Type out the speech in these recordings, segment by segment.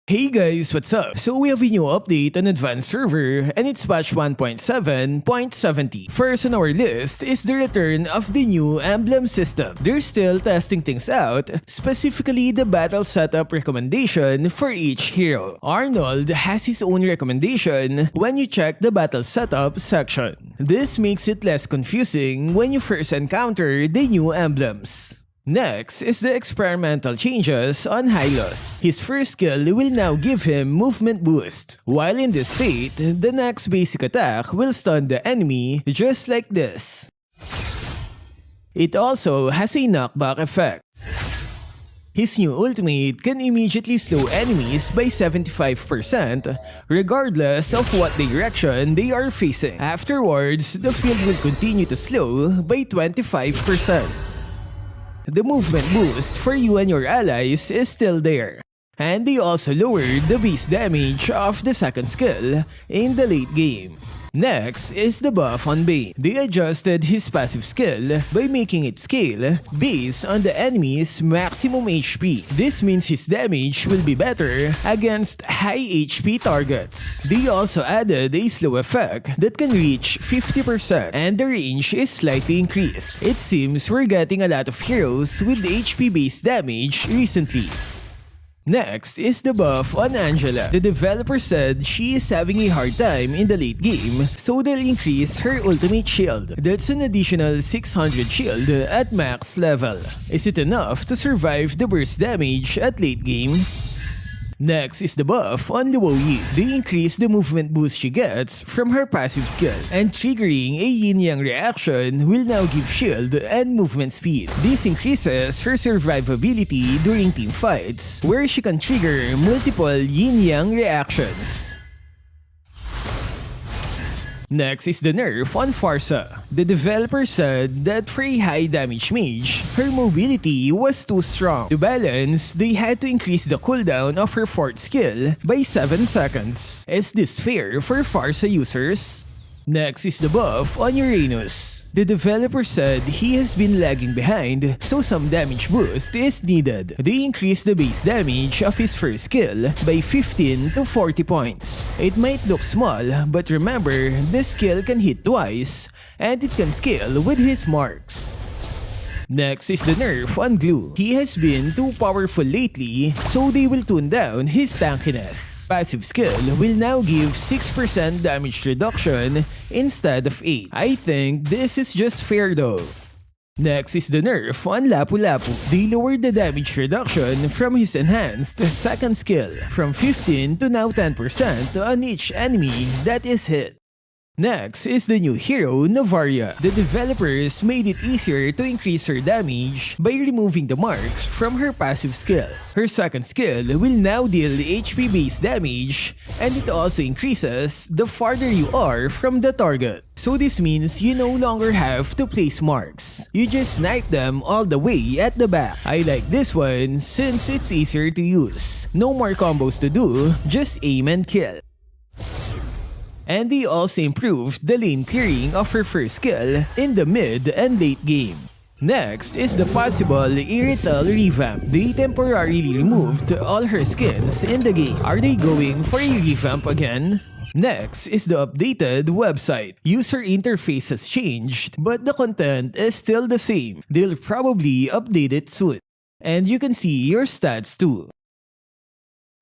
Hey guys, what's up? So we have a new update on Advanced Server and it's patch 1.7.70. First on our list is the return of the new Emblem System. They're still testing things out, specifically the battle setup recommendation for each hero. Arnold has his own recommendation when you check the battle setup section. This makes it less confusing when you first encounter the new emblems. Next is the experimental changes on Hylos. His first skill will now give him movement boost. While in this state, the next basic attack will stun the enemy just like this. It also has a knockback effect. His new ultimate can immediately slow enemies by 75% regardless of what direction they are facing. Afterwards, the field will continue to slow by 25%. The movement boost for you and your allies is still there. And they also lowered the base damage of the second skill in the late game. Next is the buff on Bane. They adjusted his passive skill by making it scale based on the enemy's maximum HP. This means his damage will be better against high HP targets. They also added a slow effect that can reach 50% and the range is slightly increased. It seems we're getting a lot of heroes with HP based damage recently. Next is the buff on Angela. The developer said she is having a hard time in the late game, so they'll increase her ultimate shield. That's an additional 600 shield at max level. Is it enough to survive the burst damage at late game? Next is the buff on Luo Yi. They increase the movement boost she gets from her passive skill, and triggering a yin-yang reaction will now give shield and movement speed. This increases her survivability during team fights, where she can trigger multiple yin-yang reactions. Next is the nerf on Pharsa. The developer said that for a high damage mage, her mobility was too strong. To balance, they had to increase the cooldown of her fourth skill by 7 seconds. Is this fair for Pharsa users? Next is the buff on Uranus. The developer said he has been lagging behind, so some damage boost is needed. They increased the base damage of his first skill by 15 to 40 points. It might look small, but remember, the skill can hit twice, and it can scale with his marks. Next is the nerf on Gloo. He has been too powerful lately, so they will tone down his tankiness. Passive skill will now give 6% damage reduction instead of 8. I think this is just fair though. Next is the nerf on Lapu-lapu. They lowered the damage reduction from his enhanced second skill from 15 to now 10% on each enemy that is hit. Next is the new hero, Novaria. The developers made it easier to increase her damage by removing the marks from her passive skill. Her second skill will now deal HP-based damage, and it also increases the farther you are from the target. So this means you no longer have to place marks. You just snipe them all the way at the back. I like this one since it's easier to use. No more combos to do, just aim and kill. And they also improved the lane clearing of her first skill in the mid and late game. Next is the possible Irithel revamp. They temporarily removed all her skins in the game. Are they going for a revamp again? Next is the updated website. User interface has changed, but the content is still the same. They'll probably update it soon. And you can see your stats too.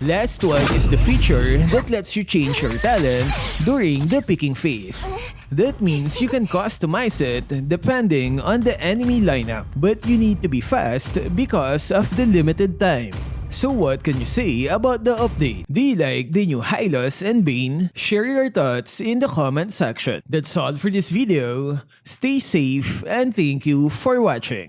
Last one is the feature that lets you change your talents during the picking phase. That means you can customize it depending on the enemy lineup, but you need to be fast because of the limited time. So what can you say about the update? Do you like the new Hylos and Bane? Share your thoughts in the comment section. That's all for this video. Stay safe and thank you for watching.